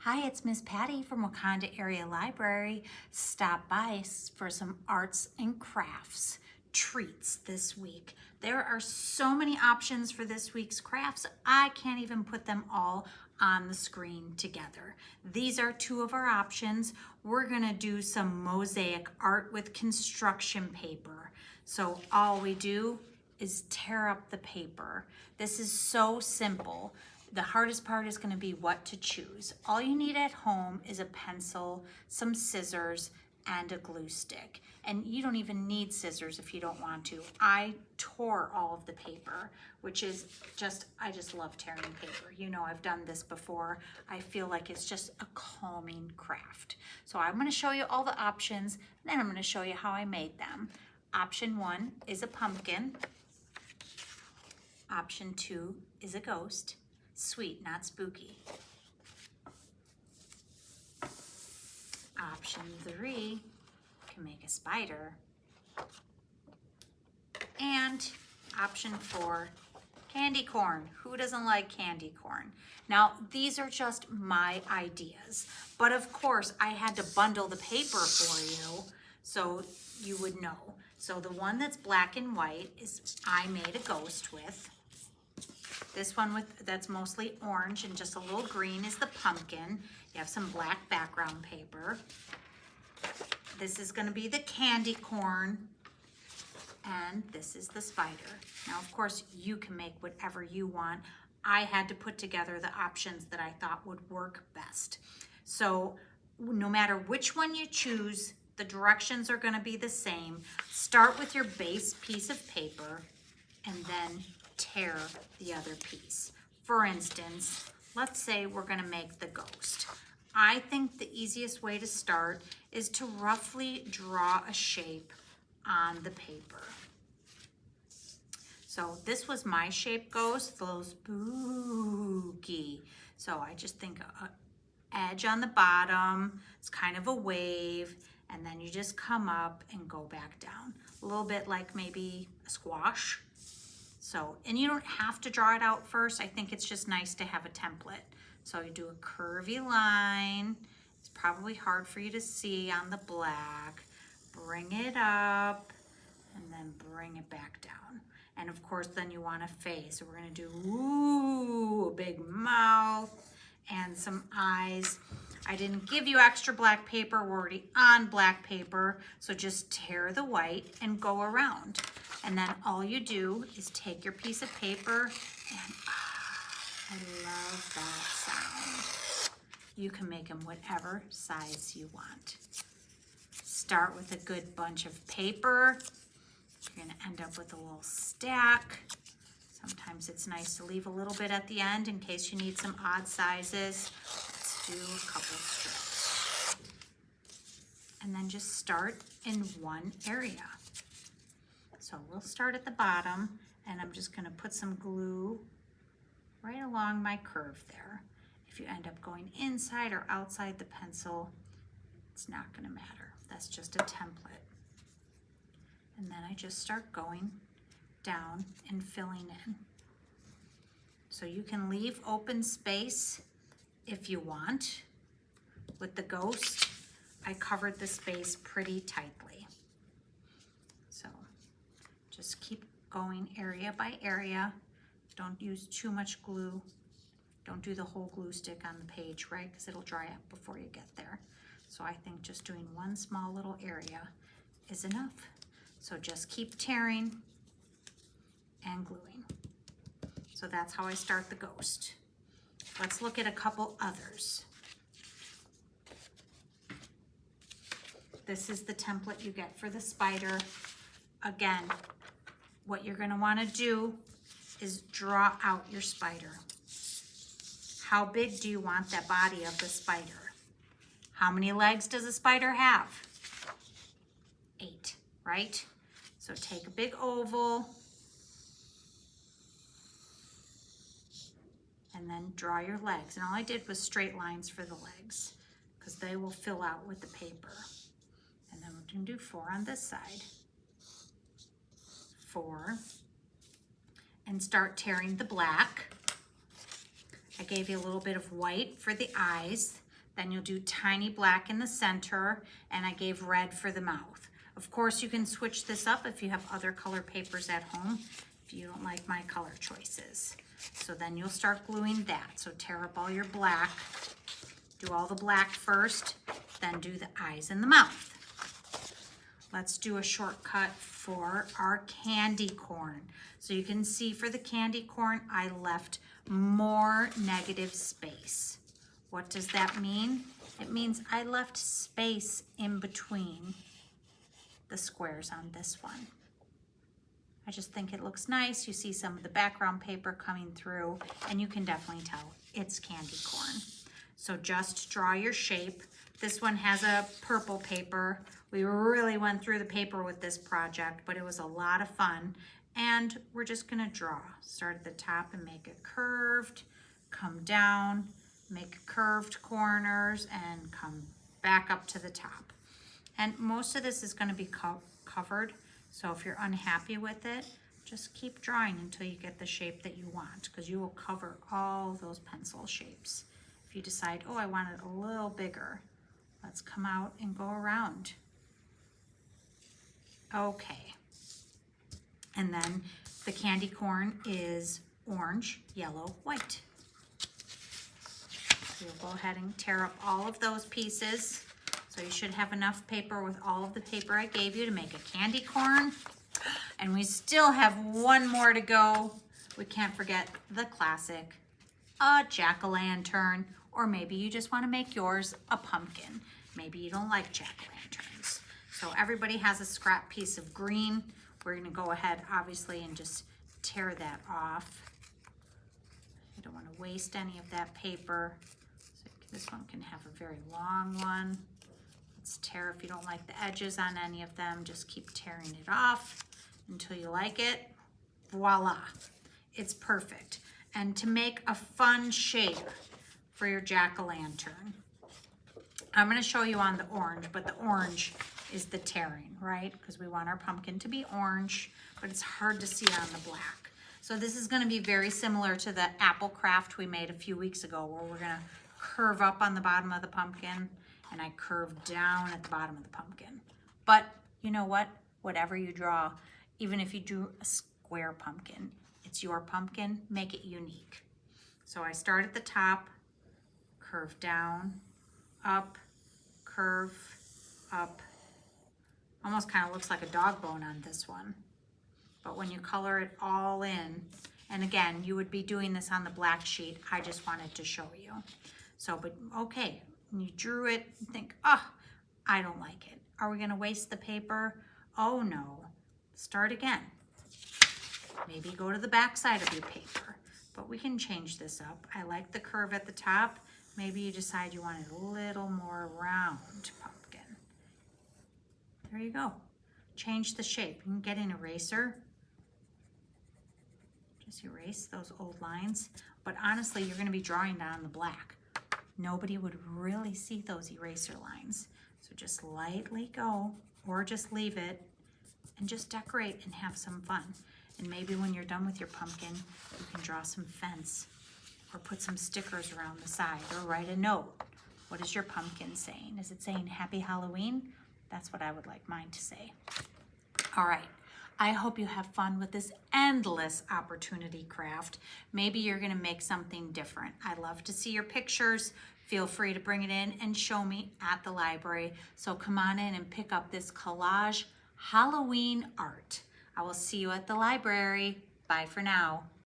Hi, it's Miss Patty from Wakanda Area Library. Stop by for some arts and crafts treats this week. There are so many options for this week's crafts, I can't even put them all on the screen together. These are two of our options. We're gonna do some mosaic art with construction paper. So all we do is tear up the paper. This is so simple. The hardest part is going to be what to choose. All you need at home is a pencil, some scissors, and a glue stick. And you don't even need scissors if you don't want to. I tore all of the paper, which is I just love tearing paper. You know, I've done this before. I feel like it's just a calming craft. So I'm going to show you all the options, then I'm going to show you how I made them. Option 1 is a pumpkin. Option 2 is a ghost. Sweet, not spooky. Option 3 can make a spider. And option 4, candy corn. Who doesn't like candy corn? Now, these are just my ideas, but of course I had to bundle the paper for you so you would know. So the one that's black and white is I made a ghost with. This one that's mostly orange and just a little green is the pumpkin. You have some black background paper. This is going to be the candy corn. And this is the spider. Now, of course, you can make whatever you want. I had to put together the options that I thought would work best. So no matter which one you choose, the directions are going to be the same. Start with your base piece of paper and then tear the other piece. For instance, let's say we're going to make the ghost. I think the easiest way to start is to roughly draw a shape on the paper. So this was my shape ghost, a little spooky. So I just think an edge on the bottom, it's kind of a wave, and then you just come up and go back down. A little bit like maybe a squash. So, and you don't have to draw it out first. I think it's just nice to have a template. So you do a curvy line. It's probably hard for you to see on the black. Bring it up and then bring it back down. And of course, then you want a face. So we're gonna do, ooh, a big mouth and some eyes. I didn't give you extra black paper. We're already on black paper. So just tear the white and go around. And then all you do is take your piece of paper and I love that sound. You can make them whatever size you want. Start with a good bunch of paper. You're gonna end up with a little stack. Sometimes it's nice to leave a little bit at the end in case you need some odd sizes. Let's do a couple strips. And then just start in one area. So we'll start at the bottom and I'm just gonna put some glue right along my curve there. If you end up going inside or outside the pencil, it's not gonna matter. That's just a template. And then I just start going down and filling in. So you can leave open space if you want. With the ghost, I covered the space pretty tightly. So just keep going area by area. Don't use too much glue. Don't do the whole glue stick on the page, right? Because it'll dry up before you get there. So I think just doing one small little area is enough. So just keep tearing and gluing. So that's how I start the ghost. Let's look at a couple others. This is the template you get for the spider. Again, what you're gonna wanna do is draw out your spider. How big do you want that body of the spider? How many legs does a spider have? 8, right? So take a big oval and then draw your legs. And all I did was straight lines for the legs because they will fill out with the paper. And then we're gonna do 4 on this side. 4. And start tearing the black. I gave you a little bit of white for the eyes. Then you'll do tiny black in the center, and I gave red for the mouth. Of course, you can switch this up if you have other color papers at home, if you don't like my color choices. So then you'll start gluing that. So tear up all your black, do all the black first, then do the eyes and the mouth. Let's do a shortcut for our candy corn. So you can see for the candy corn, I left more negative space. What does that mean? It means I left space in between the squares on this one. I just think it looks nice. You see some of the background paper coming through, and you can definitely tell it's candy corn. So just draw your shape. This one has a purple paper. We really went through the paper with this project, but it was a lot of fun. And we're just gonna draw. Start at the top and make it curved, come down, make curved corners, and come back up to the top. And most of this is gonna be covered, so if you're unhappy with it, just keep drawing until you get the shape that you want, because you will cover all those pencil shapes. If you decide, oh, I want it a little bigger, let's come out and go around. Okay. And then the candy corn is orange, yellow, white. So you'll go ahead and tear up all of those pieces. So you should have enough paper with all of the paper I gave you to make a candy corn. And we still have one more to go. We can't forget the classic, a jack-o'-lantern, or maybe you just want to make yours a pumpkin. Maybe you don't like jack-o'-lanterns. So everybody has a scrap piece of green. We're going to go ahead, obviously, and just tear that off. I don't want to waste any of that paper. So this one can have a very long one. Let's tear, if you don't like the edges on any of them, just keep tearing it off until you like it. Voila, it's perfect. And to make a fun shape for your jack-o'-lantern, I'm going to show you on the orange, but the orange is the tearing, right? Because we want our pumpkin to be orange, but it's hard to see on the black. So this is going to be very similar to the apple craft we made a few weeks ago, where we're going to curve up on the bottom of the pumpkin, and I curve down at the bottom of the pumpkin. But you know what? Whatever you draw, even if you do a square pumpkin, it's your pumpkin, make it unique. So I start at the top, curve down, up, curve, up. Almost kind of looks like a dog bone on this one. But when you color it all in, and again, you would be doing this on the black sheet, I just wanted to show you. So, but okay, when you drew it, you think, oh, I don't like it. Are we gonna waste the paper? Oh no, start again. Maybe go to the back side of your paper, but we can change this up. I like the curve at the top. Maybe you decide you want it a little more round pumpkin. There you go. Change the shape. You can get an eraser. Just erase those old lines. But honestly, you're gonna be drawing down the black. Nobody would really see those eraser lines. So just lightly go, or just leave it, and just decorate and have some fun. And maybe when you're done with your pumpkin, you can draw some fence, or put some stickers around the side, or write a note. What is your pumpkin saying? Is it saying Happy Halloween? That's what I would like mine to say. All right, I hope you have fun with this endless opportunity craft. Maybe you're gonna make something different. I love to see your pictures. Feel free to bring it in and show me at the library. So come on in and pick up this collage Halloween art. I will see you at the library. Bye for now.